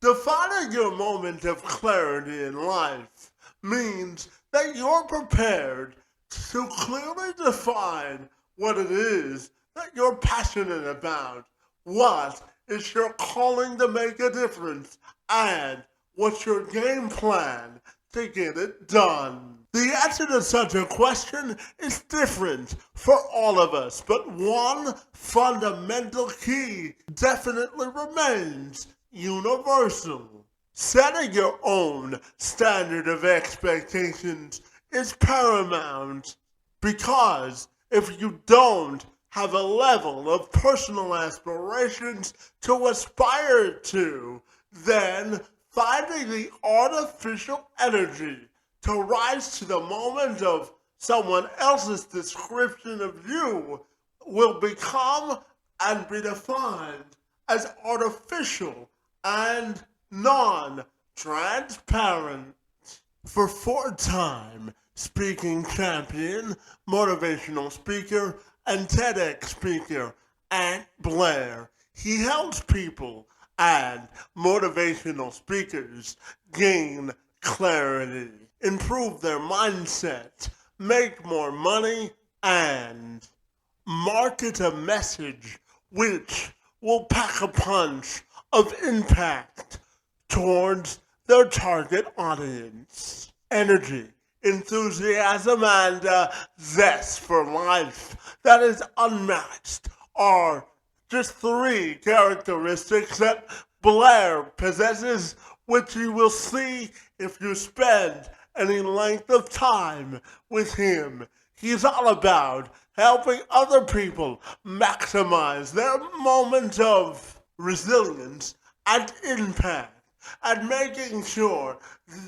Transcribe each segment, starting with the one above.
Defining your moment of clarity in life means that you're prepared to clearly define what it is that you're passionate about, what is your calling to make a difference, and what's your game plan to get it done. The answer to such a question is different for all of us, but one fundamental key definitely remains universal. Setting your own standard of expectations is paramount because if you don't have a level of personal aspirations to aspire to, then finding the artificial energy to rise to the moment of someone else's description of you will become and be defined as artificial and non-transparent. For four-time speaking champion, motivational speaker, and TEDx speaker Ant Blair, he helps people and motivational speakers gain clarity, improve their mindset, make more money, and market a message which will pack a punch of impact towards their target audience. Energy, enthusiasm, and zest for life that is unmatched are just three characteristics that Blair possesses, which you will see if you spend any length of time with him. He's all about helping other people maximize their moment of resilience and impact, and making sure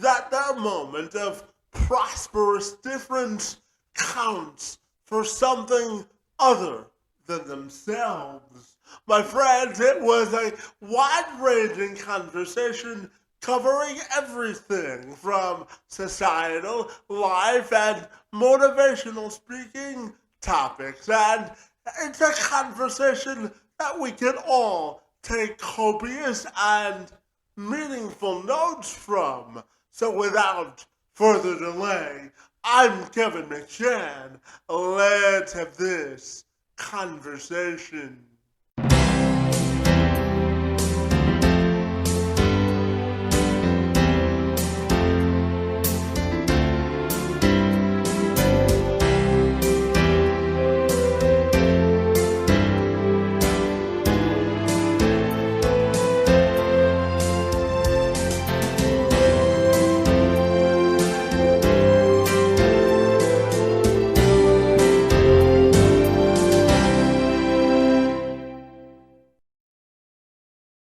that their moment of prosperous difference counts for something other than themselves. My friends, it was a wide-ranging conversation covering everything from societal, life, and motivational speaking topics. And it's a conversation that we can all take copious and meaningful notes from. So without further delay, I'm Kevin McShann. Let's have this conversation.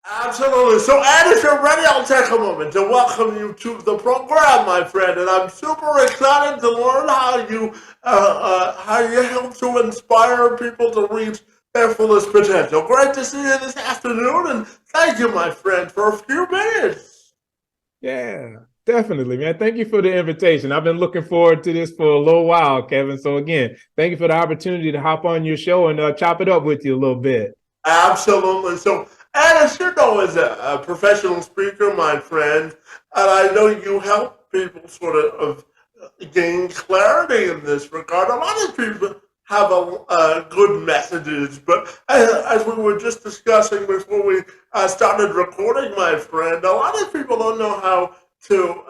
Absolutely. So, Ed, if you're ready, I'll take a moment to welcome you to the program, my friend. And I'm super excited to learn how you help to inspire people to reach their fullest potential. Great to see you this afternoon, and thank you, my friend, for a few minutes. Yeah, definitely, man. Thank you for the invitation. I've been looking forward to this for a little while, Kevin. So again, thank you for the opportunity to hop on your show and chop it up with you a little bit. Absolutely. So, and as you know, as a professional speaker, my friend, and I know you help people gain clarity in this regard. A lot of people have good messages, but as we were just discussing before we started recording, my friend, a lot of people don't know how to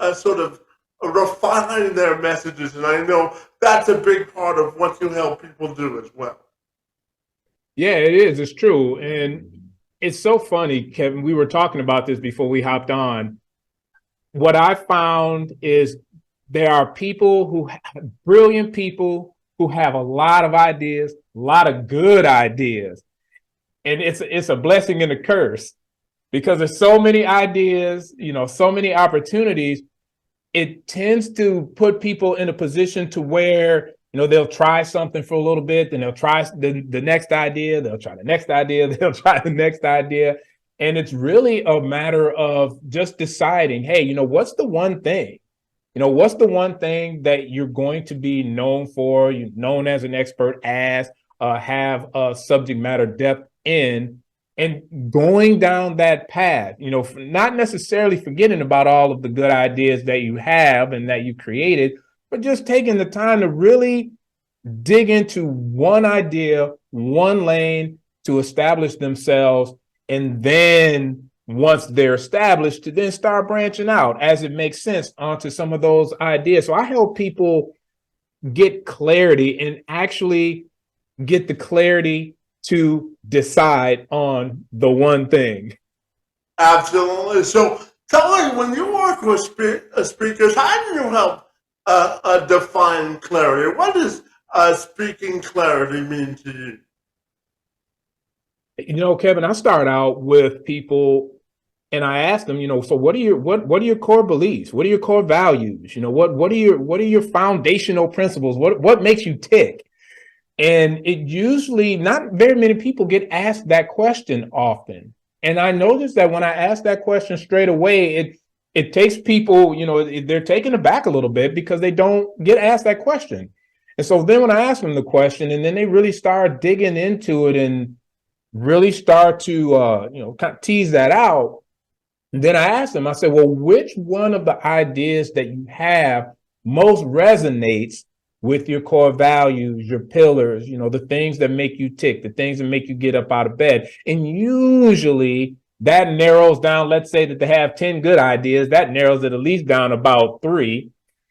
refine their messages, and I know that's a big part of what you help people do as well. Yeah, it is. It's true. And it's so funny, Kevin. We were talking about this before we hopped on. What I found is there are brilliant people who have a lot of ideas, a lot of good ideas. And it's a blessing and a curse because there's so many ideas, so many opportunities. It tends to put people in a position to where they'll try something for a little bit, then they'll try the next idea, they'll try the next idea, they'll try the next idea. And it's really a matter of just deciding, hey, what's the one thing? What's the one thing that you're going to be known for, known as an expert, have a subject matter depth in, and going down that path, not necessarily forgetting about all of the good ideas that you have and that you created, but just taking the time to really dig into one idea, one lane to establish themselves. And then once they're established, to then start branching out as it makes sense onto some of those ideas. So I help people get clarity and actually get the clarity to decide on the one thing. Absolutely. So tell me, when you work with speakers, how do you help define clarity? What does speaking clarity mean to you? Kevin, I start out with people and I ask them, so what are your core beliefs? What are your core values? What are your foundational principles? What makes you tick? And it usually, not very many people get asked that question often. And I noticed that when I ask that question straight away, it takes people, they're taken aback a little bit because they don't get asked that question. And so then when I ask them the question, and then they really start digging into it and really start to, kind of tease that out. And then I asked them, I said, well, which one of the ideas that you have most resonates with your core values, your pillars, the things that make you tick, the things that make you get up out of bed? And usually that narrows down, let's say that they have 10 good ideas, that narrows it at least down about 3.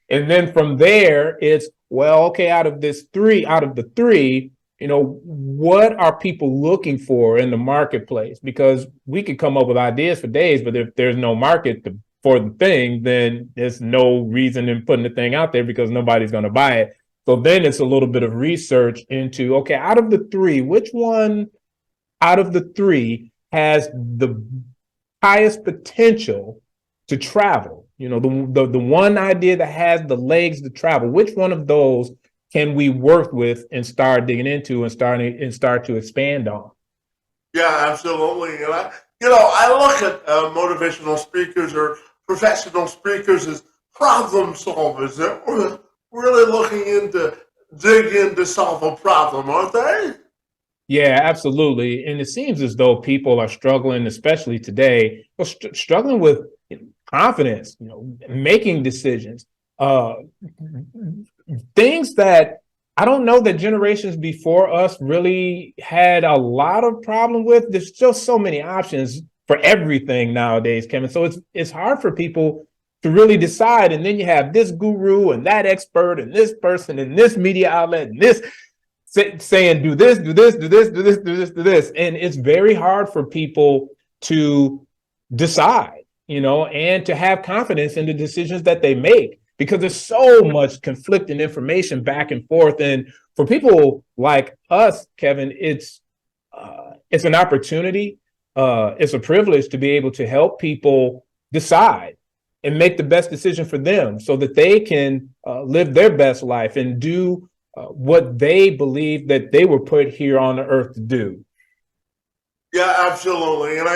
And then from there, it's, well, okay, out of the three, what are people looking for in the marketplace? Because we could come up with ideas for days, but if there's no market for the thing, then there's no reason in putting the thing out there because nobody's going to buy it. So then it's a little bit of research into, okay, out of the 3, which one out of the 3 has the highest potential to travel? The one idea that has the legs to travel, which one of those can we work with and start digging into and start to expand on? Yeah, absolutely. And I look at motivational speakers or professional speakers as problem solvers. They're really looking dig in to solve a problem, aren't they? Yeah, absolutely. And it seems as though people are struggling, especially today, struggling with confidence, making decisions, things that I don't know that generations before us really had a lot of problem with. There's just so many options for everything nowadays, Kevin. So it's hard for people to really decide. And then you have this guru and that expert and this person and this media outlet and this saying, do this, do this, do this, do this, do this, do this. And it's very hard for people to decide, and to have confidence in the decisions that they make, because there's so much conflicting information back and forth. And for people like us, Kevin, it's an opportunity. It's a privilege to be able to help people decide and make the best decision for them so that they can live their best life and do what they believe that they were put here on the earth to do. Yeah, absolutely. And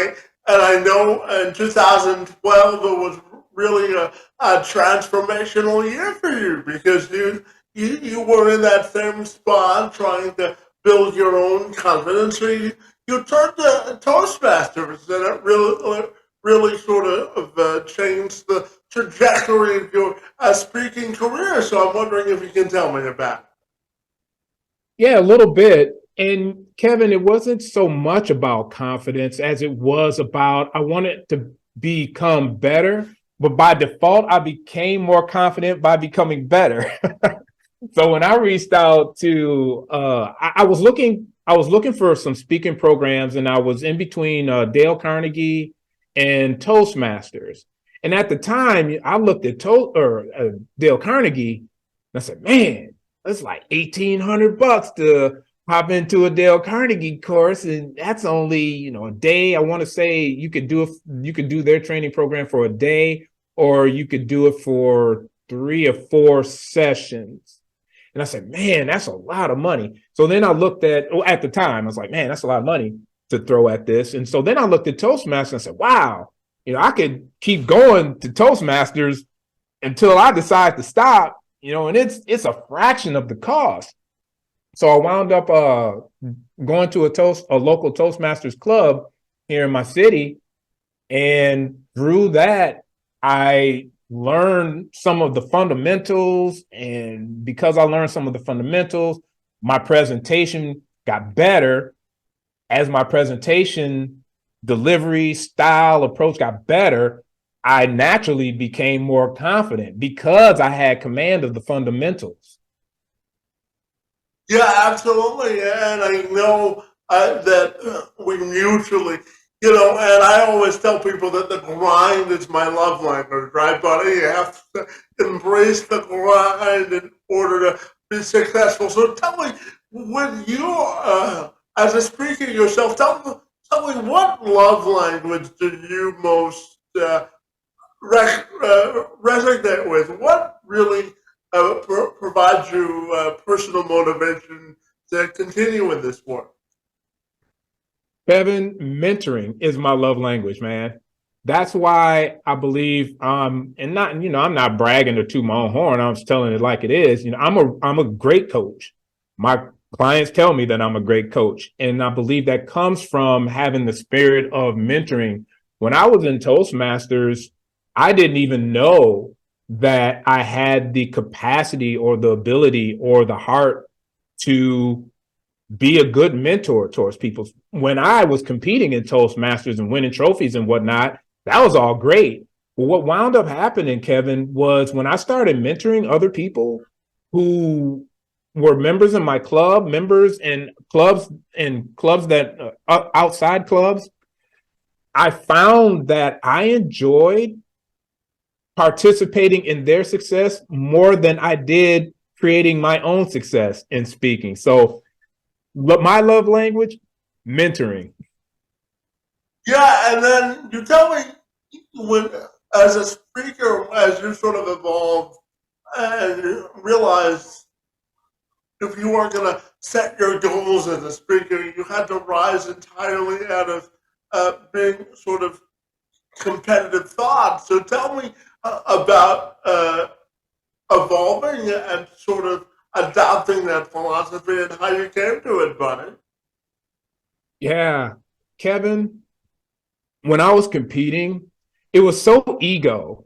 I know in 2012 it was really a transformational year for you because you were in that same spot trying to build your own confidence. So you turned to Toastmasters, and it really sort of changed the trajectory of your speaking career. So I'm wondering if you can tell me about it. Yeah, a little bit. And Kevin, it wasn't so much about confidence as it was about I wanted to become better, but by default, I became more confident by becoming better. So when I reached out to, I was looking for some speaking programs, and I was in between Dale Carnegie and Toastmasters. And at the time, I looked at Dale Carnegie, and I said, "Man, that's like $1,800 to hop into a Dale Carnegie course, and that's only a day." I want to say you could do their training program for a day, or you could do it for 3 or 4 sessions. And I said, "Man, that's a lot of money." So then I looked at the time, I was like, "Man, that's a lot of money to throw at this." And so then I looked at Toastmasters and I said, "Wow, I could keep going to Toastmasters until I decide to stop, and it's a fraction of the cost." So I wound up going to a local Toastmasters club, here in my city. And through that, I learned some of the fundamentals. And because I learned some of the fundamentals, my presentation got better. As my presentation delivery style approach got better, I naturally became more confident because I had command of the fundamentals. Yeah, absolutely. And I know that we mutually, and I always tell people that the grind is my love language, right, buddy? You have to embrace the grind in order to be successful. So tell me, when you, as a speaker yourself, tell me what love language do you most resonate with? What really provides you personal motivation to continue in this work? Kevin, mentoring is my love language, man. That's why I believe, and not, I'm not bragging or to my own horn. I'm just telling it like it is. I'm a great coach. My clients tell me that I'm a great coach, and I believe that comes from having the spirit of mentoring. When I was in Toastmasters, I didn't even know that I had the capacity or the ability or the heart to be a good mentor towards people. When I was competing in Toastmasters and winning trophies and whatnot, that was all great. But what wound up happening, Kevin, was when I started mentoring other people who were members in my club, members in clubs that outside clubs, I found that I enjoyed participating in their success more than I did creating my own success in speaking. So my love language, mentoring. Yeah, and then you tell me when, as a speaker, as you sort of evolved and you realized if you weren't going to set your goals as a speaker, you had to rise entirely out of being sort of competitive thought. So tell me about evolving and sort of adopting that philosophy and how you came to it, buddy. Yeah, Kevin, when I was competing, it was so ego.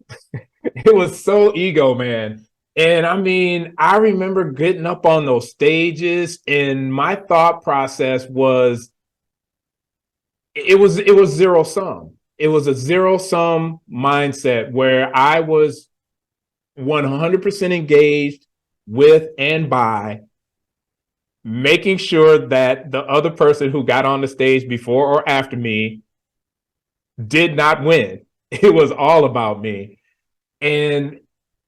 It was so ego, man. And I mean, I remember getting up on those stages, and my thought process was it was zero sum. It was a zero sum mindset where I was 100% engaged with and by making sure that the other person who got on the stage before or after me did not win. It was all about me. And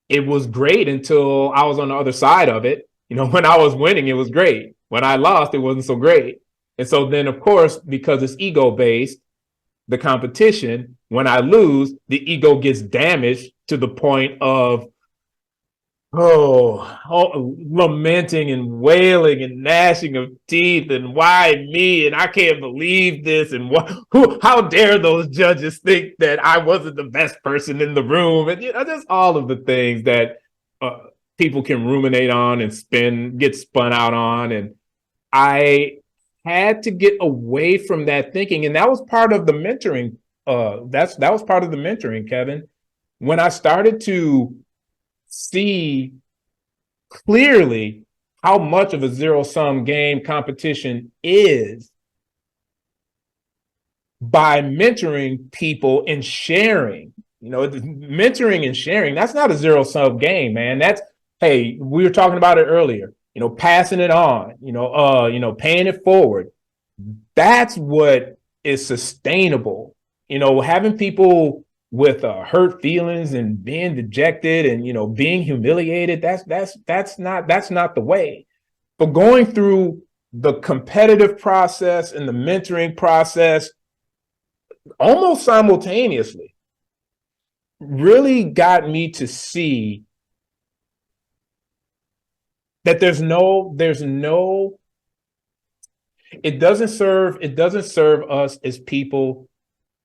it was great until I was on the other side of it. When I was winning, it was great. When I lost, it wasn't so great. And so then, of course, because it's ego based, the competition, when I lose, the ego gets damaged to the point of lamenting and wailing and gnashing of teeth and why me and I can't believe this and how dare those judges think that I wasn't the best person in the room, and just all of the things that people can ruminate on and get spun out on. And I had to get away from that thinking, and that was part of the mentoring. That was part of the mentoring, Kevin. When I started to see clearly how much of a zero-sum game competition is by mentoring people and sharing. Mentoring and sharing, that's not a zero-sum game, man. That's, hey, we were talking about it earlier, passing it on, paying it forward. That's what is sustainable. Having people with hurt feelings and being dejected and being humiliated, that's not the way. But going through the competitive process and the mentoring process almost simultaneously really got me to see that it doesn't serve us as people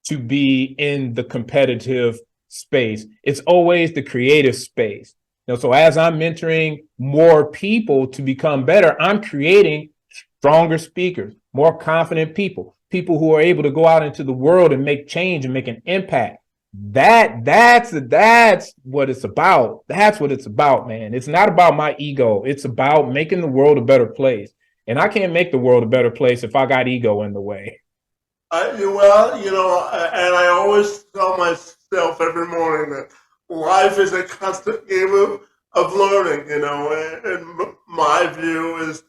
to be in the competitive space. It's always the creative space. So as I'm mentoring more people to become better, I'm creating stronger speakers, more confident people, people who are able to go out into the world and make change and make an impact. That's what it's about. That's what it's about, man. It's not about my ego. It's about making the world a better place. And I can't make the world a better place if I got ego in the way. Well, and I always tell myself every morning that life is a constant game of learning, and my view is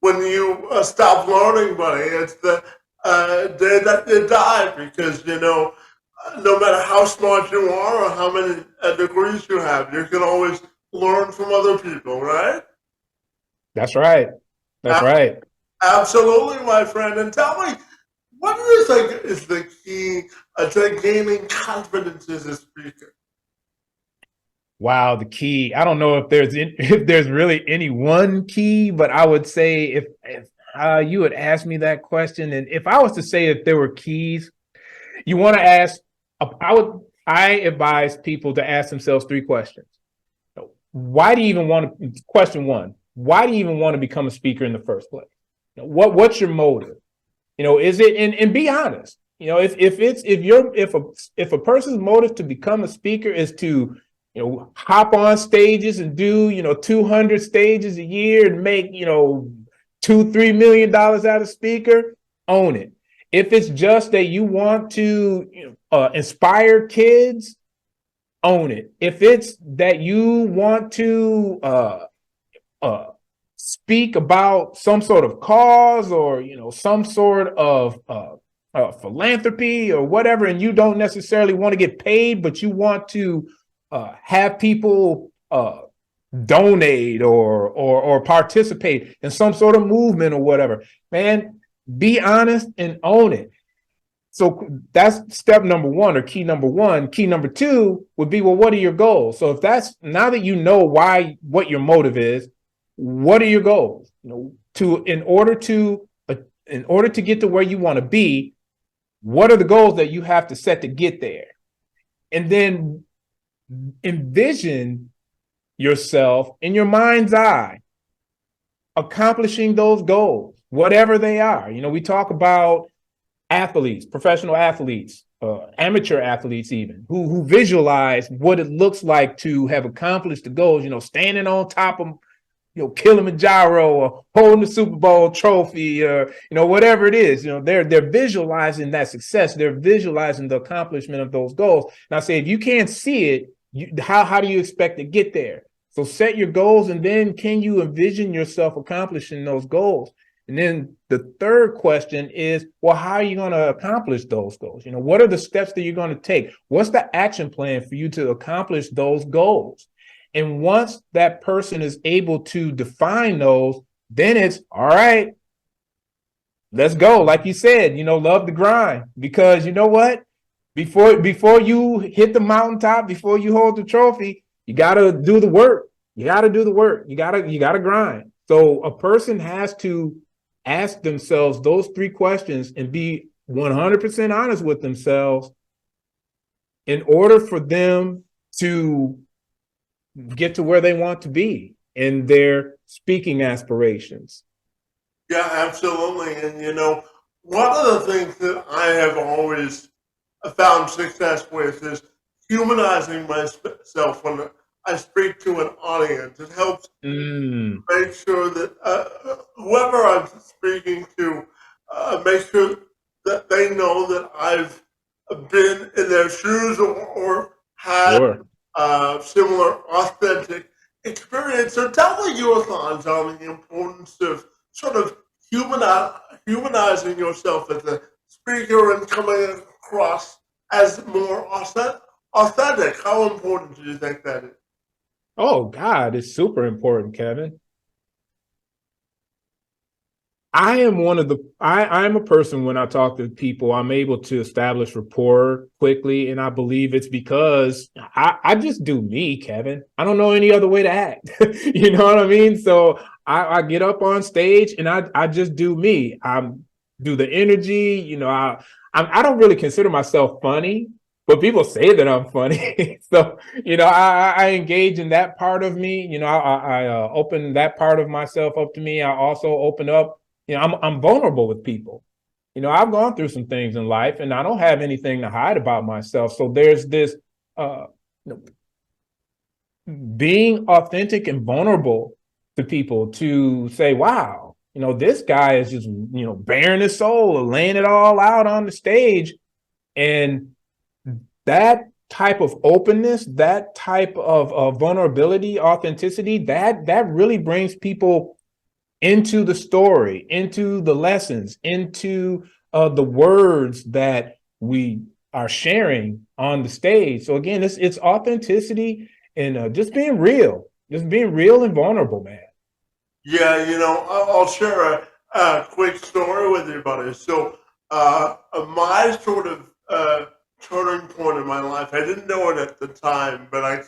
when you stop learning, buddy, it's the day that you die because, no matter how smart you are or how many degrees you have, you can always learn from other people, right? That's right. That's right. Absolutely, my friend. And tell me, what do you think is the key to gaining confidence as a speaker? Wow, the key. I don't know if there's really any one key, but I would say if you would ask me that question, and if I was to say if there were keys, you want to ask. I advise people to ask themselves three questions. Why do you even want to? Question one: why do you even want to become a speaker in the first place? What's your motive? Is it and be honest. If a person's motive to become a speaker is to hop on stages and do 200 stages a year and make $2-3 million out of speaker, own it. If it's just that you want to inspire kids, own it. If it's that you want to speak about some sort of cause or some sort of philanthropy or whatever, and you don't necessarily want to get paid, but you want to have people donate or participate in some sort of movement or whatever, man, be honest and own it. So that's step number one, or key number one. Key number two would be, well, what are your goals? So if that's, now that you know what your motive is, what are your goals? In order to get to where you want to be, what are the goals that you have to set to get there? And then envision yourself in your mind's eye accomplishing those goals, whatever they are. We talk about athletes, professional athletes, amateur athletes even, who visualize what it looks like to have accomplished the goals, standing on top of Kilimanjaro or holding the Super Bowl trophy or whatever it is. They're visualizing that success. They're visualizing the accomplishment of those goals. Now, say if you can't see it, how do you expect to get there? So set your goals, and then can you envision yourself accomplishing those goals? And then the third question is, well, how are you going to accomplish those goals? What are the steps that you're going to take? What's the action plan for you to accomplish those goals? And once that person is able to define those, then it's all right, let's go. Like you said, love the grind, because you know what? Before you hit the mountaintop, before you hold the trophy, you got to do the work. You got to do the work. You got to grind. So a person has to ask themselves those three questions and be 100% honest with themselves in order for them to get to where they want to be in their speaking aspirations. Yeah, absolutely. And one of the things that I have always found success with is humanizing myself when I speak to an audience. It helps make sure that whoever I'm speaking to, make sure that they know that I've been in their shoes or had similar authentic experience. So tell me your thoughts on the importance of sort of humanizing yourself as a speaker and coming across as more authentic. How important do you think that is? Oh, God, it's super important, Kevin. I'm a person, when I talk to people, I'm able to establish rapport quickly. And I believe it's because I just do me, Kevin. I don't know any other way to act. You know what I mean? So I get up on stage and I just do me. I do the energy. I don't really consider myself funny, but people say that I'm funny. So, I engage in that part of me. I open that part of myself up to me. I also open up. I'm vulnerable with people. I've gone through some things in life and I don't have anything to hide about myself. So there's this uh, being authentic and vulnerable to people to say, wow, this guy is just, bearing his soul and laying it all out on the stage. And that type of openness, that type of vulnerability, authenticity, that really brings people into the story, into the lessons, into the words that we are sharing on the stage. So again, it's authenticity and just being real and vulnerable, man. Yeah, I'll share a quick story with you, buddy. So, my sort of turning point in my life, I didn't know it at the time, but I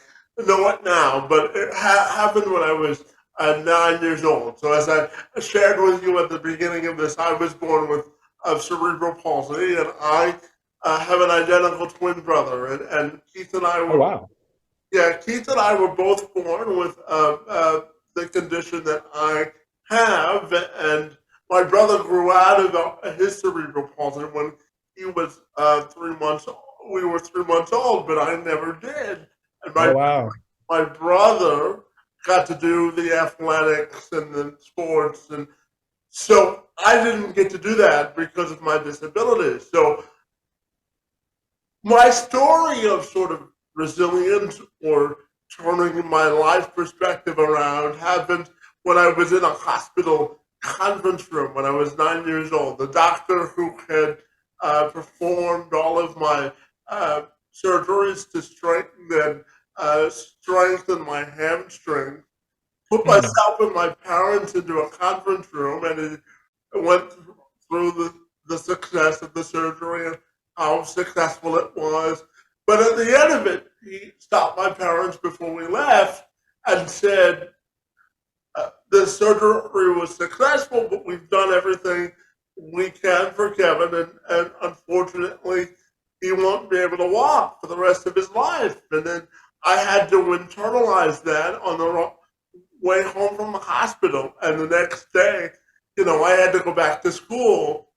know it now. But it happened when I was 9 years old. So, as I shared with you at the beginning of this, I was born with cerebral palsy, and I have an identical twin brother. And Keith and I Oh were wow. Yeah, Keith and I were both born with the condition that I have, and my brother grew out of his cerebral palsy when he was 3 months. We were 3 months old, but I never did. And Oh wow. my brother got to do the athletics and the sports, and so I didn't get to do that because of my disability. So my story of sort of resilience or turning my life perspective around happened when I was in a hospital conference room when I was 9 years old. The doctor who had performed all of my uh, surgeries to strengthen my hamstring put Mm, myself and my parents into a conference room, and it went through the success of the surgery and how successful it was. But at the end of it, he stopped my parents before we left and said, the surgery was successful, but we've done everything we can for Kevin, and unfortunately, he won't be able to walk for the rest of his life. And then I had to internalize that on the way home from the hospital. And the next day, I had to go back to school.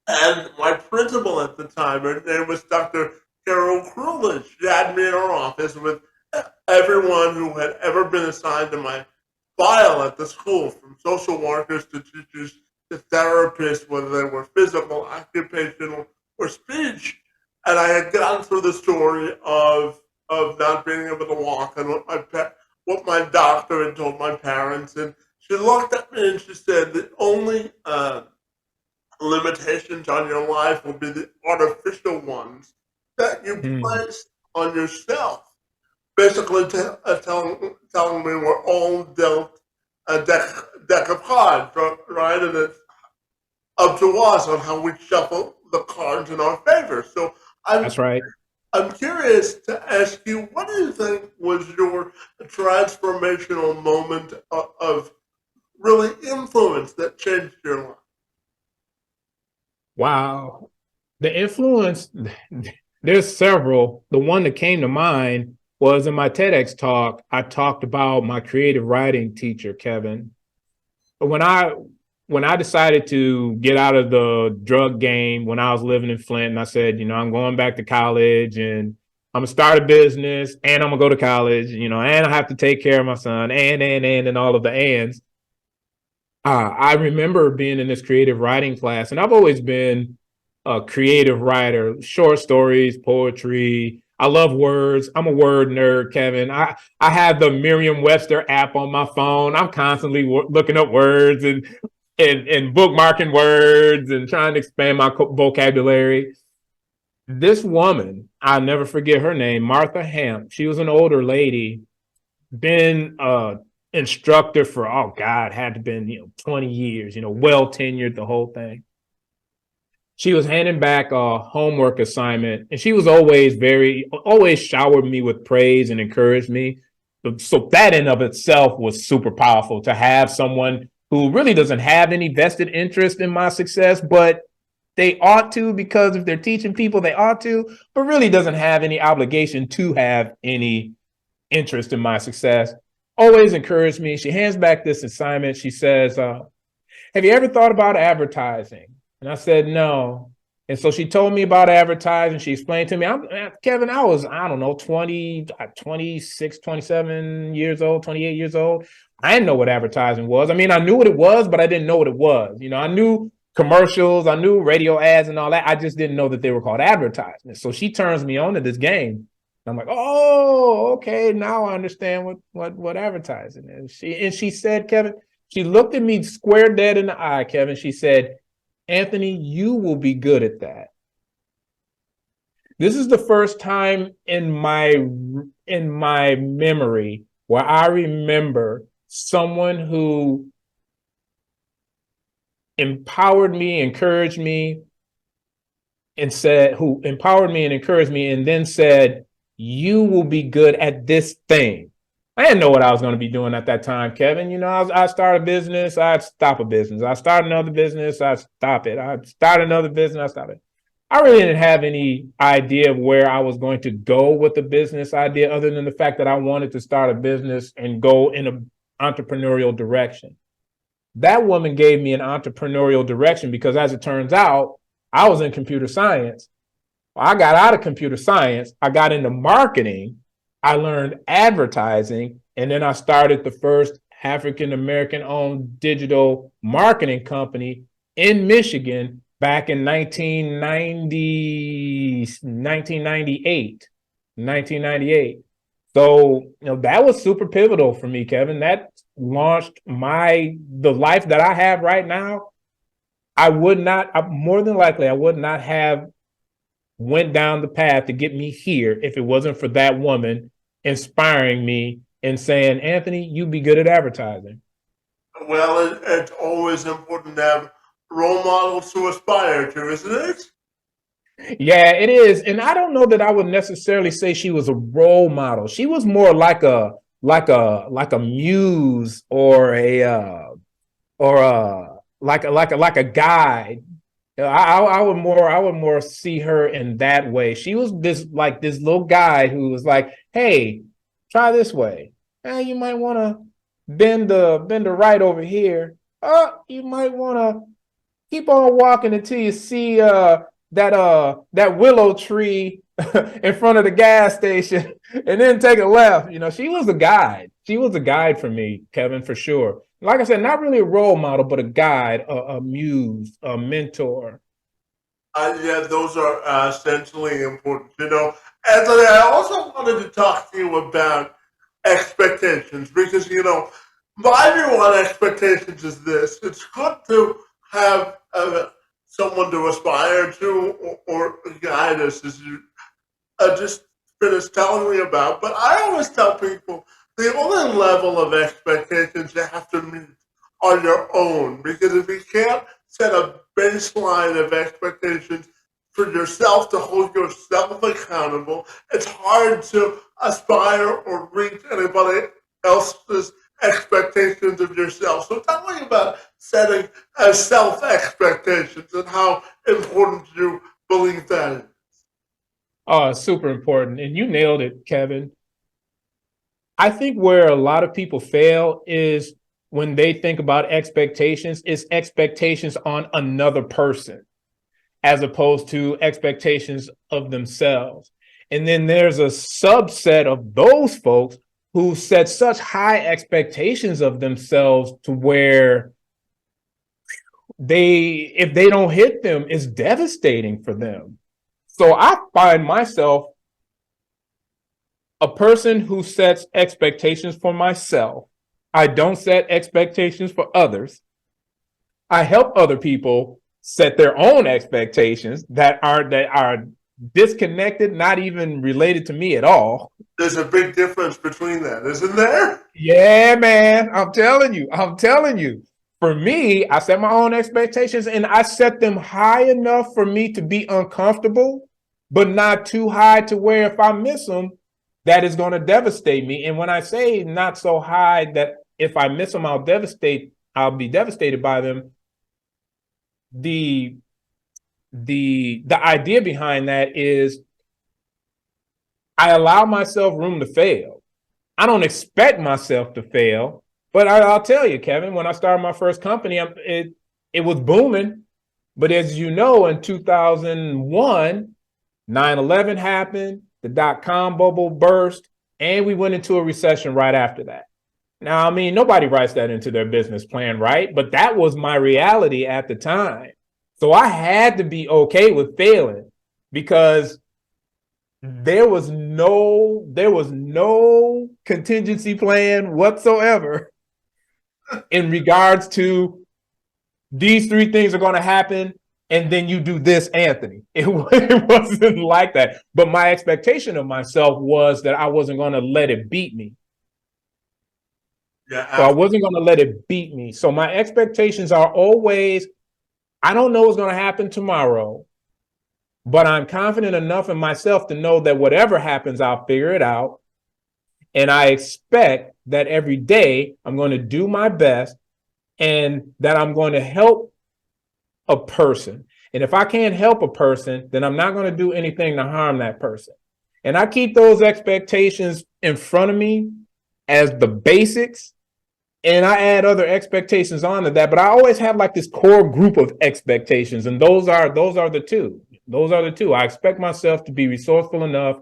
And my principal at the time, her name was Dr. Carol Crulich. She had me in her office with everyone who had ever been assigned to my file at the school, from social workers to teachers to therapists, whether they were physical, occupational, or speech. And I had gone through the story of not being able to walk and what my doctor had told my parents. And she looked at me and she said, the only limitations on your life will be the artificial ones that you mm. place on yourself. Basically, telling me we're all dealt a deck of cards, right? And it's up to us on how we shuffle the cards in our favor. So I'm That's right. I'm curious to ask you, what do you think was your transformational moment of really influence that changed your life? Wow. The influence, there's several. The one that came to mind was in my TEDx talk. I talked about my creative writing teacher, Kevin. When I when I decided to get out of the drug game when I was living in Flint, and I said, I'm going back to college and I'm gonna start a business and I'm gonna go to college, and I have to take care of my son and all of the ands. I remember being in this creative writing class, and I've always been a creative writer, short stories, poetry. I love words. I'm a word nerd, Kevin. I have the Merriam-Webster app on my phone. I'm constantly looking up words and bookmarking words and trying to expand my vocabulary. This woman, I'll never forget her name, Martha Hamp. She was an older lady, been instructor for, oh God, had to been 20 years, well tenured, the whole thing. She was handing back a homework assignment, and she was always showered me with praise and encouraged me. So that in of itself was super powerful, to have someone who really doesn't have any vested interest in my success, but they ought to, because if they're teaching people, they ought to, but really doesn't have any obligation to have any interest in my success. Always encouraged me. She hands back this assignment. She says, have you ever thought about advertising? And I said, no. And so she told me about advertising. She explained to me, Kevin, I don't know, 26, 27 years old, 28 years old. I didn't know what advertising was. I mean, I knew what it was, but I didn't know what it was. You know, I knew commercials, I knew radio ads and all that. I just didn't know that they were called advertisements. So she turns me on to this game. I'm like, oh, okay, now I understand what advertising is. She said, Kevin, she looked at me square dead in the eye, Kevin. She said, Anthony, you will be good at that. This is the first time in my memory where I remember someone who empowered me, encouraged me, and encouraged me, and then said, you will be good at this thing. I didn't know what I was going to be doing at that time, Kevin. You know, I start a business, I'd stop a business. I start another business, I'd stop it. I'd start another business, I'd stop it. I really didn't have any idea of where I was going to go with the business idea, other than the fact that I wanted to start a business and go in an entrepreneurial direction. That woman gave me an entrepreneurial direction because, as it turns out, I was in computer science. I got out of computer science. I got into marketing. I learned advertising. And then I started the first African-American owned digital marketing company in Michigan back in 1998. So, that was super pivotal for me, Kevin. That launched the life that I have right now. More than likely, I would not have went down the path to get me here if it wasn't for that woman inspiring me and saying, Anthony, you be good at advertising. Well, it's always important to have role models to aspire to, isn't it? Yeah, it is. And I don't know that I would necessarily say she was a role model. She was more like a muse or like a guide. I would more see her in that way. She was this little guy who was like, hey, try this way. You might want to bend the right over here. You might want to keep on walking until you see that willow tree in front of the gas station, and then take a left. She was a guide. She was a guide for me, Kevin, for sure. Like I said, not really a role model, but a guide, a muse, a mentor. Yeah, those are essentially important. Anthony, I also wanted to talk to you about expectations because, my view on expectations is this. It's good to have someone to aspire to or guide us, as you just finished telling me about. But I always tell people the only level of expectations you have to meet are your own. Because if you can't set a baseline of expectations for yourself to hold yourself accountable, it's hard to aspire or reach anybody else's expectations of yourself. So tell me about setting self expectations and how important you believe that is. Oh, super important. And you nailed it, Kevin. I think where a lot of people fail is when they think about expectations, it's expectations on another person as opposed to expectations of themselves. And then there's a subset of those folks who set such high expectations of themselves to where if they don't hit them, it's devastating for them. So I find myself a person who sets expectations for myself. I don't set expectations for others. I help other people set their own expectations that are disconnected, not even related to me at all. There's a big difference between that, isn't there? Yeah, man. I'm telling you. For me, I set my own expectations and I set them high enough for me to be uncomfortable, but not too high to where if I miss them, that is going to devastate me. And when I say not so high that if I miss them, I'll be devastated by them. The idea behind that is I allow myself room to fail. I don't expect myself to fail, but I'll tell you, Kevin, when I started my first company, it was booming, But as you know, in 2001, 9/11 happened, the dot-com bubble burst, and we went into a recession right after that. Now, I mean, nobody writes that into their business plan, right? But that was my reality at the time. So I had to be okay with failing because there was no contingency plan whatsoever in regards to these three things are going to happen and then you do this, Anthony. It wasn't like that. But my expectation of myself was that I wasn't going to let it beat me. Yeah, So I wasn't going to let it beat me. So my expectations are always, I don't know what's going to happen tomorrow, but I'm confident enough in myself to know that whatever happens, I'll figure it out. And I expect that every day I'm going to do my best and that I'm going to help a person. And if I can't help a person, then I'm not going to do anything to harm that person. And I keep those expectations in front of me as the basics. And I add other expectations onto that, but I always have like this core group of expectations, and those are the two. Those are the two. I expect myself to be resourceful enough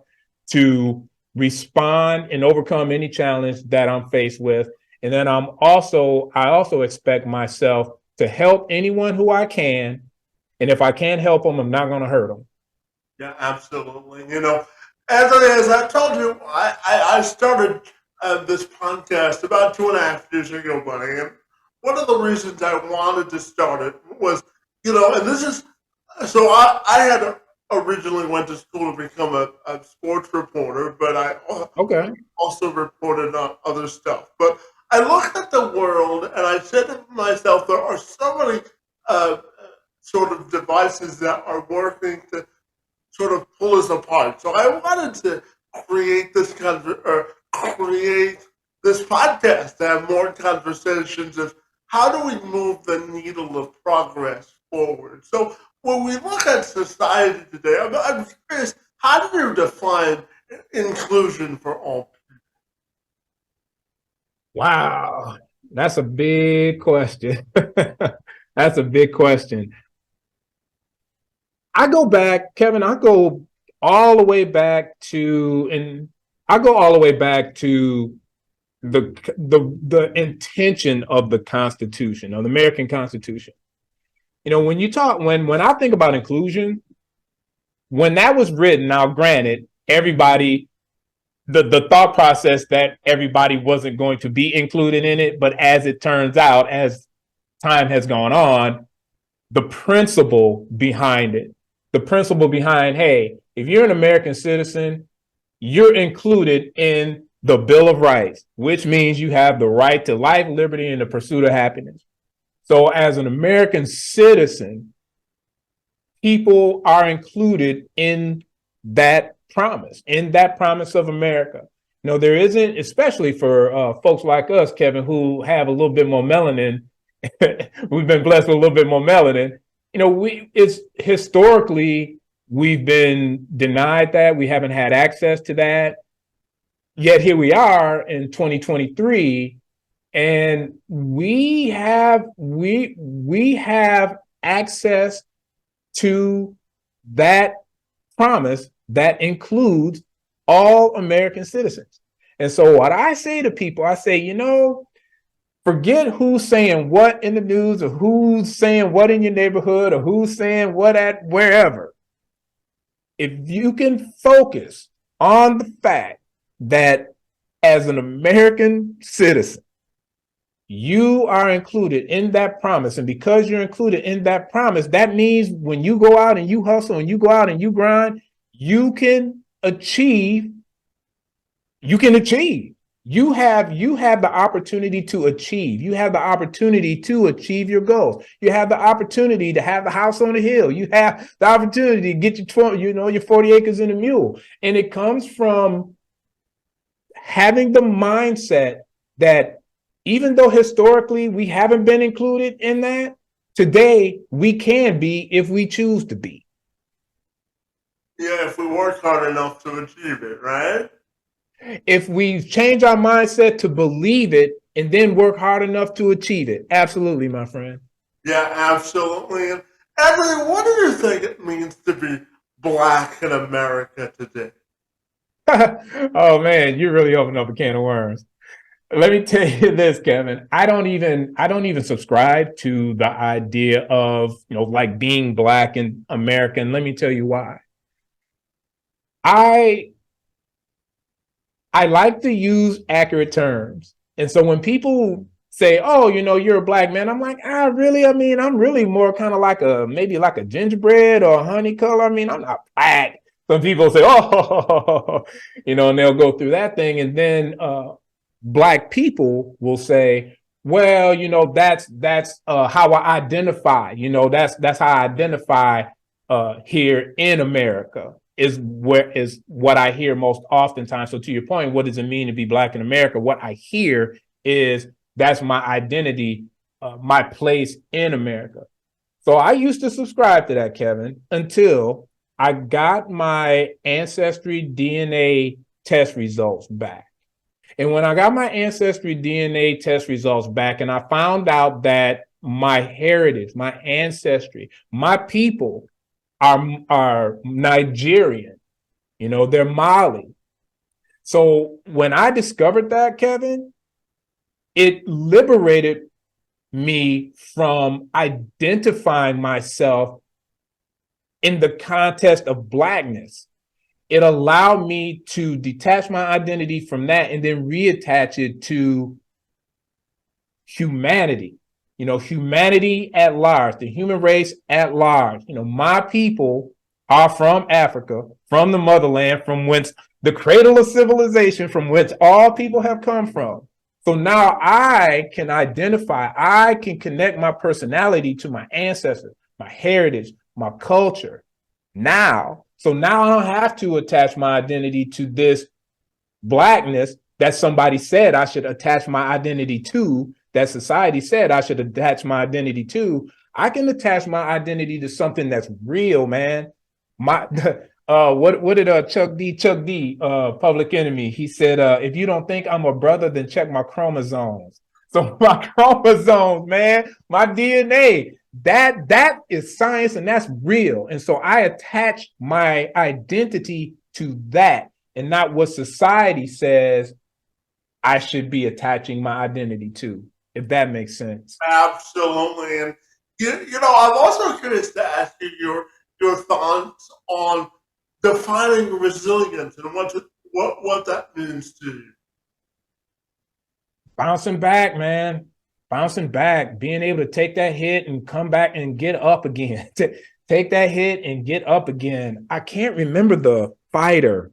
to respond and overcome any challenge that I'm faced with, and then I also expect myself to help anyone who I can, and if I can't help them, I'm not going to hurt them. Yeah, absolutely. You know, Anthony, as I told you, I started this podcast about 2.5 years ago, buddy. And one of the reasons I wanted to start it was, you know, and this is, so I had originally went to school to become a sports reporter, but I also reported on other stuff. But I looked at the world and I said to myself, there are so many sort of devices that are working to sort of pull us apart. So I wanted to create this create this podcast to have more conversations of how do we move the needle of progress forward. So when we look at society today, I'm curious, how do you define inclusion for all people? Wow, that's a big question. That's a big question. I go back, Kevin, I go all the way back to the intention of the Constitution, of the American Constitution. You know, when I think about inclusion, when that was written, now granted, everybody, the thought process that everybody wasn't going to be included in it, but as it turns out, as time has gone on, the principle behind it, hey, if you're an American citizen, you're included in the Bill of Rights, which means you have the right to life, liberty, and the pursuit of happiness. So as an American citizen, people are included in that promise of America. You know, there isn't, especially for folks like us, Kevin, who have a little bit more melanin. We've been blessed with a little bit more melanin. You know, it's historically, we've been denied that. We haven't had access to that. Yet here we are in 2023, and we have access to that promise that includes all American citizens. And so what I say to people, I say, you know, forget who's saying what in the news or who's saying what in your neighborhood or who's saying what at wherever. If you can focus on the fact that as an American citizen, you are included in that promise. And because you're included in that promise, that means when you go out and you hustle and you go out and you grind, you can achieve. You have the opportunity to achieve. You have the opportunity to achieve your goals. You have the opportunity to have the house on the hill. You have the opportunity to get your 40 acres and a mule. And it comes from having the mindset that even though historically we haven't been included in that, today we can be if we choose to be. Yeah, if we work hard enough to achieve it, right? If we change our mindset to believe it and then work hard enough to achieve it. Absolutely, my friend. Yeah, absolutely. Anthony, what do you think it means to be black in America today? Oh man, you really opened up a can of worms. Let me tell you this, Kevin. I don't even subscribe to the idea of, like being black in America. And let me tell you why. I I like to use accurate terms. And so when people say, "Oh, you're a black man," I'm like, really? I mean, I'm really more kind of like maybe like a gingerbread or a honey color. I mean, I'm not black. Some people say, "Oh," and they'll go through that thing. And then black people will say, "Well, that's how I identify. That's how I identify here in America." Is what I hear most oftentimes. So to your point, what does it mean to be black in America? What I hear is that's my identity, my place in America. So I used to subscribe to that, Kevin, until I got my ancestry DNA test results back. And when I got my ancestry DNA test results back, and I found out that my heritage, my ancestry, my people are Nigerian, they're Mali. So when I discovered that, Kevin, it liberated me from identifying myself in the context of blackness. It allowed me to detach my identity from that and then reattach it to humanity. Humanity at large, the human race at large. My people are from Africa, from the motherland, from whence the cradle of civilization, from which all people have come from. So now I can identify, I can connect my personality to my ancestors, my heritage, my culture. So now I don't have to attach my identity to this blackness that somebody said I should attach my identity to, that society said I should attach my identity to. I can attach my identity to something that's real, man. My what did Chuck D, Public Enemy, he said, if you don't think I'm a brother, then check my chromosomes. So my chromosomes, man, my DNA, that is science and that's real. And so I attach my identity to that and not what society says I should be attaching my identity to, if that makes sense. Absolutely. And I'm also curious to ask you your thoughts on defining resilience and what that means to you. Bouncing back, man. Bouncing back, being able to take that hit and come back and get up again. Take that hit and get up again. I can't remember the fighter,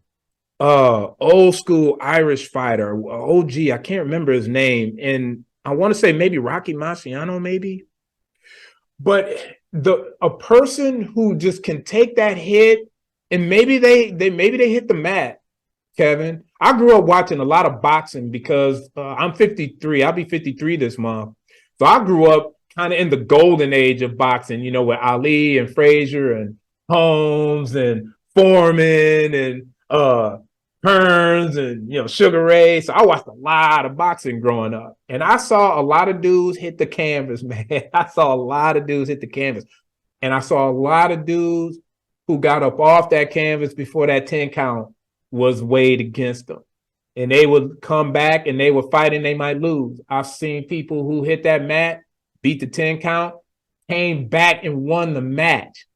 old school Irish fighter, OG. I can't remember his name. And I want to say maybe Rocky Marciano, maybe. But a person who just can take that hit and maybe they hit the mat, Kevin. I grew up watching a lot of boxing because I'm 53. I'll be 53 this month. So I grew up kind of in the golden age of boxing, with Ali and Frazier and Holmes and Foreman and Hearns and Sugar Ray. So I watched a lot of boxing growing up. And I saw a lot of dudes hit the canvas, man. I saw a lot of dudes hit the canvas. And I saw a lot of dudes who got up off that canvas before that 10 count was weighed against them. And they would come back and they would fight and they might lose. I've seen people who hit that mat, beat the 10 count, came back and won the match.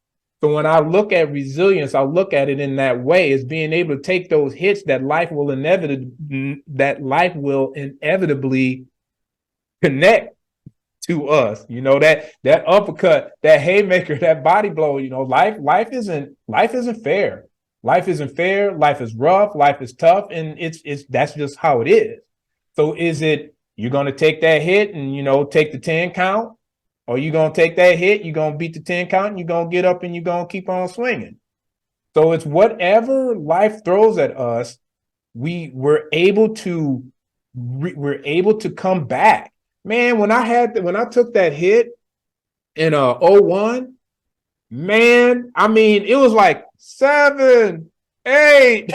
So when I look at resilience, I look at it in that way, as being able to take those hits that life will inevitably connect to us. That uppercut, that haymaker, that body blow. Life isn't fair. Life isn't fair. Life is rough. Life is tough, and it's that's just how it is. So is it you're going to take that hit and take the 10 count, or you're going to take that hit, you're going to beat the 10 count, and you're going to get up and you're going to keep on swinging. So it's whatever life throws at us, we're able to come back. Man, when I took that hit in 01, man, I mean, it was like 7, 8.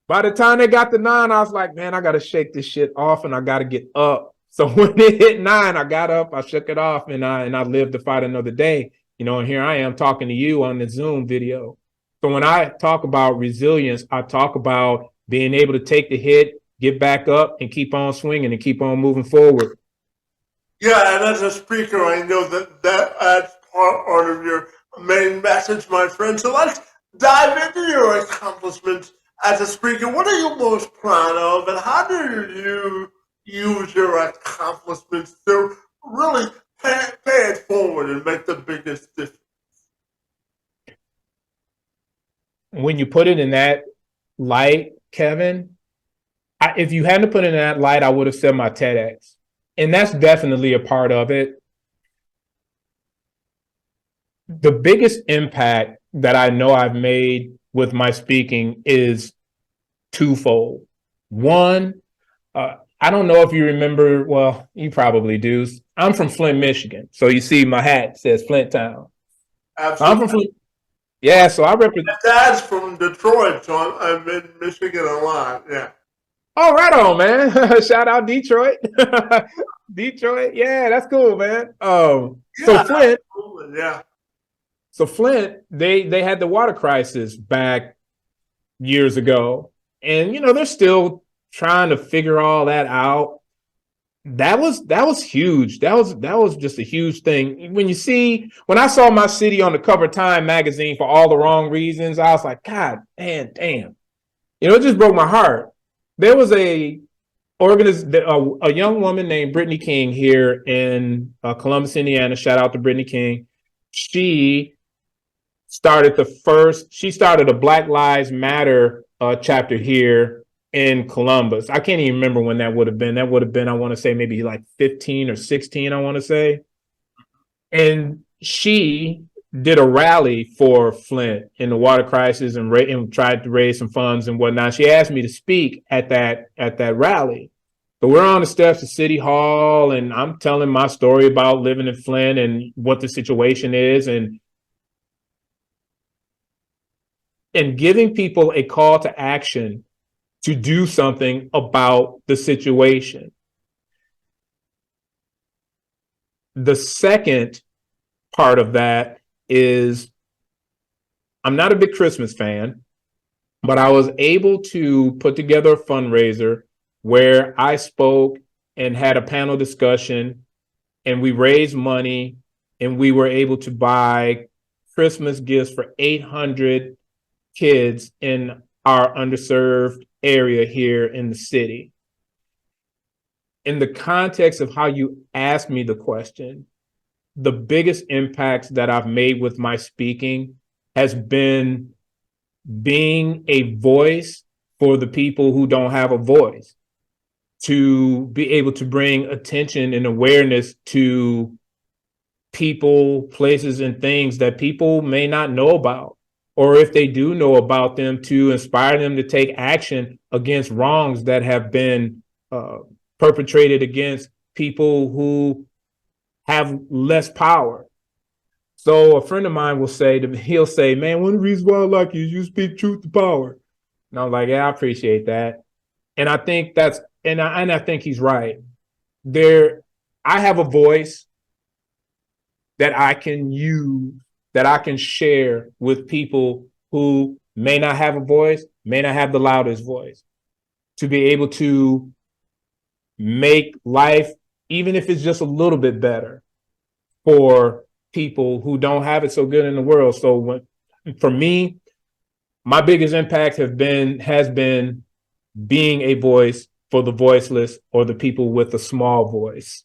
By the time they got to 9, I was like, man, I got to shake this shit off and I got to get up. So when it hit 9, I got up, I shook it off, and I lived to fight another day. And here I am talking to you on the Zoom video. So when I talk about resilience, I talk about being able to take the hit, get back up, and keep on swinging and keep on moving forward. Yeah, and as a speaker, I know that's part of your main message, my friend. So let's dive into your accomplishments as a speaker. What are you most proud of, and how do you use your accomplishments to really pay it forward and make the biggest difference? When you put it in that light, Kevin, if you hadn't put it in that light, I would have said my TEDx. And that's definitely a part of it. The biggest impact that I know I've made with my speaking is twofold. One, I don't know if you remember, well, you probably do. I'm from Flint, Michigan. So you see my hat says Flint Town. Absolutely. I'm from Flint. Yeah, so I represent. My dad's from Detroit, so I'm in Michigan a lot. Yeah. Oh, right on, man. Shout out Detroit. Detroit. Yeah, that's cool, man. So Flint. Absolutely. Yeah. So Flint, they had the water crisis back years ago. And they're still trying to figure all that out. That was huge. That was just a huge thing. When I saw my city on the cover of Time magazine for all the wrong reasons, I was like, God, man, damn. It just broke my heart. There was a young woman named Brittany King here in Columbus, Indiana. Shout out to Brittany King. She started a Black Lives Matter chapter here in Columbus. I can't even remember when that would have been. That would have been, I want to say, maybe like 15 or 16, I want to say. And she did a rally for Flint in the water crisis and tried to raise some funds and whatnot. She asked me to speak at that rally. So we're on the steps of City Hall, and I'm telling my story about living in Flint and what the situation is, and giving people a call to action to do something about the situation. The second part of that is I'm not a big Christmas fan, but I was able to put together a fundraiser where I spoke and had a panel discussion, and we raised money, and we were able to buy Christmas gifts for 800 kids in our underserved area here in the city. In the context of how you asked me the question, the biggest impacts that I've made with my speaking has been being a voice for the people who don't have a voice, to be able to bring attention and awareness to people, places, and things that people may not know about. Or if they do know about them, to inspire them to take action against wrongs that have been perpetrated against people who have less power. So a friend of mine will say to me, he'll say, man, one of the reasons why I like you is you speak truth to power. And I'm like, yeah, I appreciate that. And I think I think he's right. I have a voice that I can use, that I can share with people who may not have a voice, may not have the loudest voice, to be able to make life, even if it's just a little bit better, for people who don't have it so good in the world. So for me, my biggest impact has been being a voice for the voiceless, or the people with a small voice.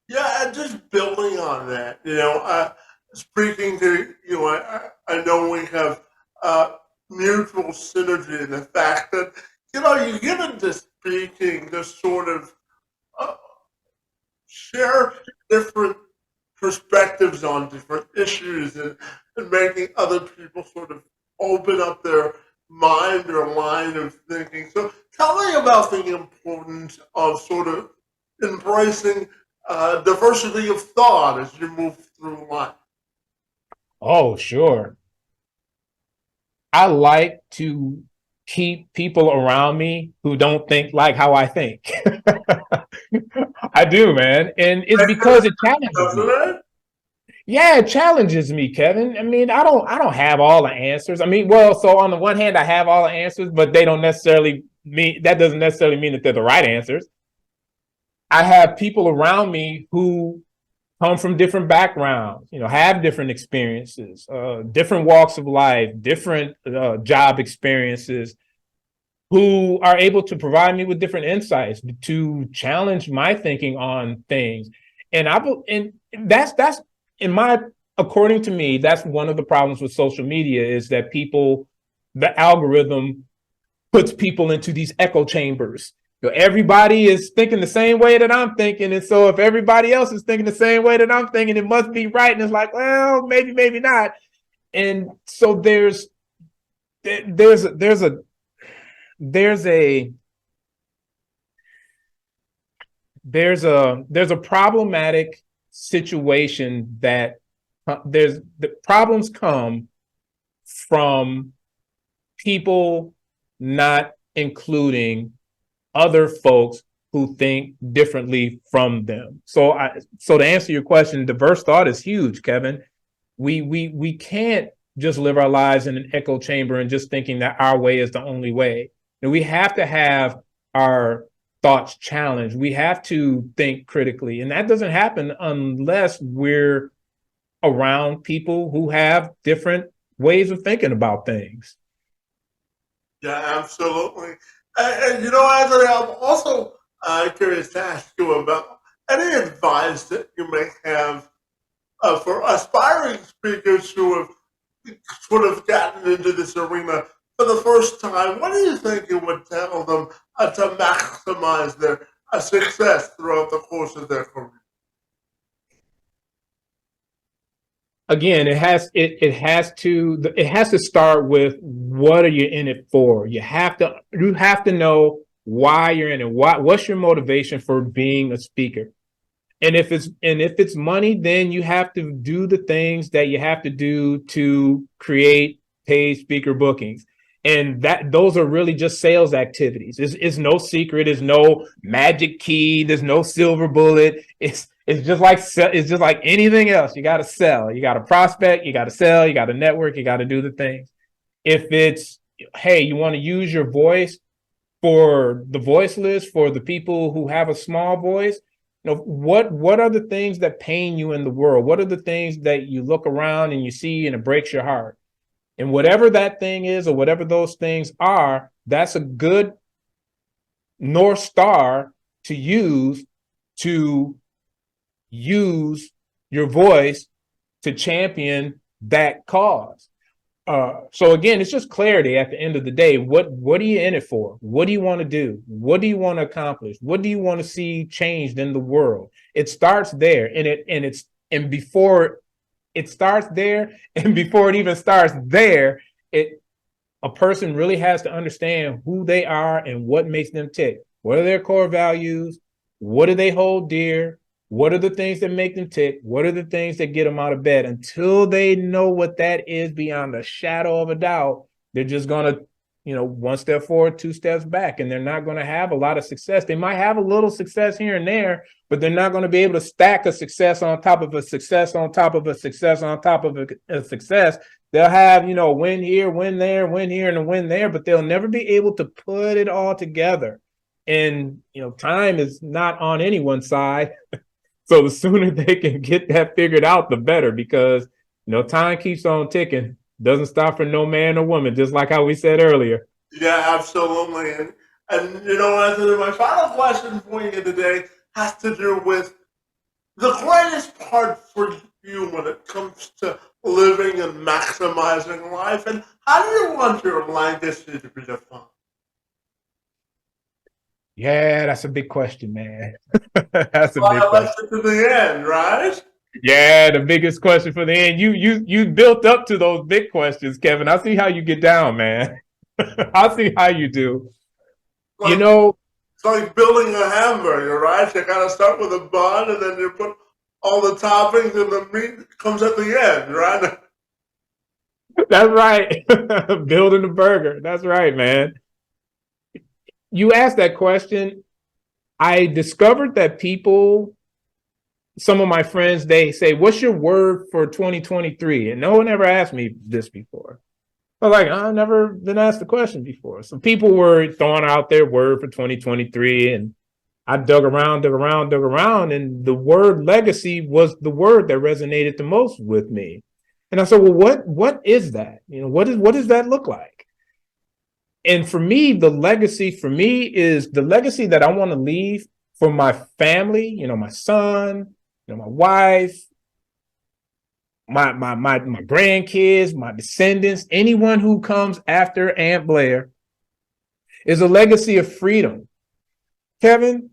Yeah, and just building on that, speaking to you, I know we have mutual synergy in the fact that, you get into speaking to sort of uh, share different perspectives on different issues, and making other people sort of open up their mind or line of thinking. So tell me about the importance of sort of embracing diversity of thought as you move through life. Oh, sure. I like to keep people around me who don't think like how I think. I do, man. And it's because it challenges Doesn't me. it? Yeah, it challenges me, Kevin. I mean, I don't have all the answers. I mean, well, so on the one hand, I have all the answers, but they don't necessarily mean that doesn't necessarily mean that they're the right answers. I have people around me who come from different backgrounds, have different experiences, different walks of life, different job experiences, who are able to provide me with different insights to challenge my thinking on things. And that's in my according to me, that's one of the problems with social media is that the algorithm puts people into these echo chambers. Everybody is thinking the same way that I'm thinking, and so if everybody else is thinking the same way that I'm thinking, it must be right. And it's like, well, maybe not. And so there's a there's a problematic situation that there's the problems come from people not including other folks who think differently from them. So to answer your question, diverse thought is huge, Kevin. We can't just live our lives in an echo chamber and just thinking that our way is the only way. And we have to have our thoughts challenged. We have to think critically. And that doesn't happen unless we're around people who have different ways of thinking about things. Yeah, absolutely. Anthony, I'm also curious to ask you about any advice that you may have for aspiring speakers who have sort of gotten into this arena for the first time. What do you think you would tell them to maximize their success throughout the course of their career? Again, it has to start with what are you in it for? You have to know why you're in it. What's your motivation for being a speaker? And if it's money, then you have to do the things that you have to do to create paid speaker bookings. And those are really just sales activities. It's no secret. There's no magic key. There's no silver bullet. It's just like anything else. You got to sell. You got to prospect. You got to sell. You got to network. You got to do the things. If it's, hey, you want to use your voice for the voiceless, for the people who have a small voice, what are the things that pain you in the world? What are the things that you look around and you see and it breaks your heart? And whatever that thing is, or whatever those things are, that's a good North Star to use your voice to champion that cause. So again, it's just clarity at the end of the day. What are you in it for? What do you want to do? What do you want to accomplish? What do you want to see changed in the world? It starts there, and before it starts there, and before it even starts there, a person really has to understand who they are and what makes them tick. What are their core values? What do they hold dear? What are the things that make them tick? What are the things that get them out of bed? Until they know what that is beyond a shadow of a doubt, they're just going to, one step forward, two steps back, and they're not going to have a lot of success. They might have a little success here and there, but they're not going to be able to stack a success on top of a success on top of a success on top of a success. They'll have, win here, win there, win here, and a win there, but they'll never be able to put it all together. And, time is not on anyone's side. So the sooner they can get that figured out, the better, because time keeps on ticking. Doesn't stop for no man or woman, just like how we said earlier. Yeah, absolutely. And Anthony, my final question for you today has to do with the greatest part for you when it comes to living and maximizing life, and how do you want your legacy to be defined? Yeah, that's a big question, man. That's a big Well, question. let's get to the end, right? Yeah, the biggest question for the end. You built up to those big questions, Kevin. I see how you get down, man. I see how you do. You Like, know, it's like building a hamburger, right? You gotta start with a bun, and then you put all the toppings, and the meat comes at the end, right? that's right. Building a burger. That's right, man. You asked that question. I discovered that people, some of my friends, they say, what's your word for 2023? And no one ever asked me this before. I was like, I've never been asked the question before. So people were throwing out their word for 2023, and I dug around, and the word legacy was the word that resonated the most with me. And I said, well, what is that? What does that look like? And for me, the legacy for me is the legacy that I want to leave for my family, my son, my wife, my grandkids, my descendants, anyone who comes after Ant Blair, is a legacy of freedom. Kevin,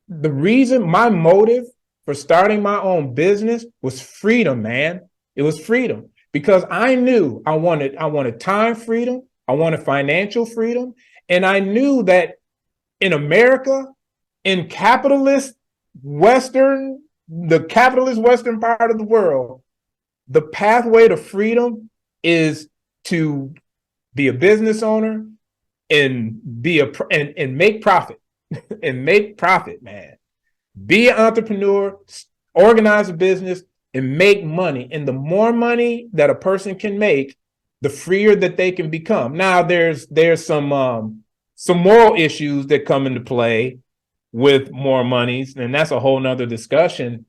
the reason, my motive for starting my own business was freedom, man. It was freedom because I knew I wanted time freedom, I wanted financial freedom, and I knew that in America, in the capitalist Western part of the world, the pathway to freedom is to be a business owner and make profit and make profit, man. Be an entrepreneur, organize a business, and make money. And the more money that a person can make, the freer that they can become. Now, there's some moral issues that come into play with more monies, and that's a whole nother discussion.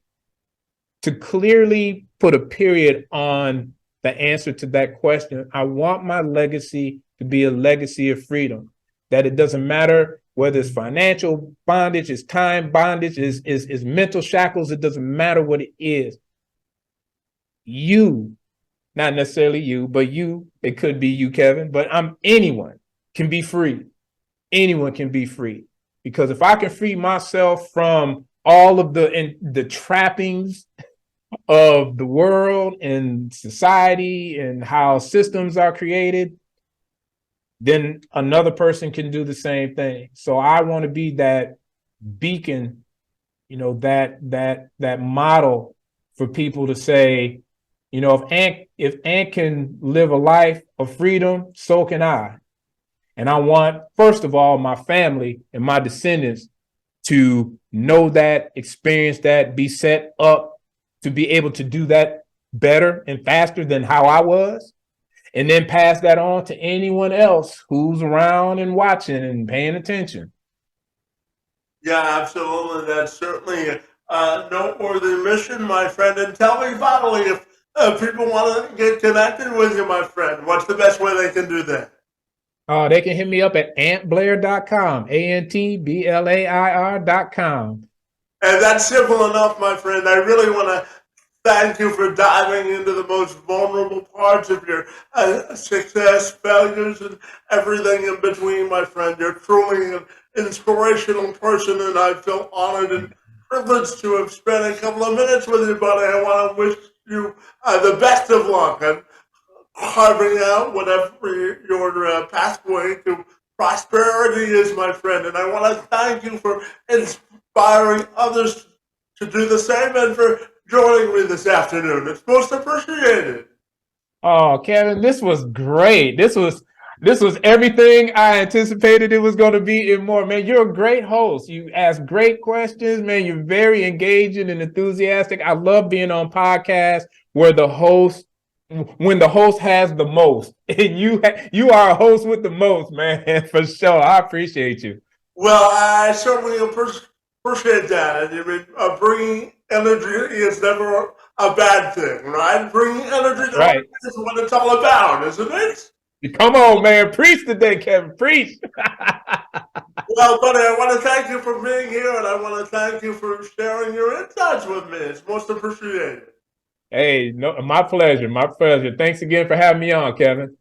To clearly put a period on the answer to that question, I want my legacy to be a legacy of freedom, that it doesn't matter whether it's financial bondage, it's time bondage, is mental shackles, it doesn't matter what it is. You, not necessarily you, but you, it could be you, Kevin, but anyone can be free. Anyone can be free. Because if I can free myself from all of the trappings of the world and society and how systems are created, then another person can do the same thing. So I want to be that beacon, that model for people to say, if Ant can live a life of freedom, so can I. And I want, first of all, my family and my descendants to know that, experience that, be set up to be able to do that better and faster than how I was, and then pass that on to anyone else who's around and watching and paying attention. Yeah, absolutely. That's certainly a noteworthy mission, my friend. And tell me finally, if people want to get connected with you, my friend, what's the best way they can do that? They can hit me up at antblair.com, ANTBLAIR.com. And that's simple enough, my friend. I really want to thank you for diving into the most vulnerable parts of your success, failures, and everything in between, my friend. You're truly an inspirational person, and I feel honored and privileged to have spent a couple of minutes with you, buddy. I want to wish you the best of luck and carving out whatever your pathway to prosperity is, my friend. And I want to thank you for inspiring others to do the same and for joining me this afternoon. It's most appreciated. Oh, Kevin, this was great. This was everything I anticipated it was going to be and more. Man, you're a great host. You ask great questions, man. You're very engaging and enthusiastic. I love being on podcasts where when the host has the most, and you are a host with the most, man, for sure. I appreciate you. Well, I certainly appreciate that. And I mean, bringing energy is never a bad thing, right? Bringing energy to Right. is what it's all about, isn't it? Come on, man. Preach today, Kevin. Preach. Well, buddy, I want to thank you for being here, and I want to thank you for sharing your insights with me. It's most appreciated. Hey, no, my pleasure. My pleasure. Thanks again for having me on, Kevin.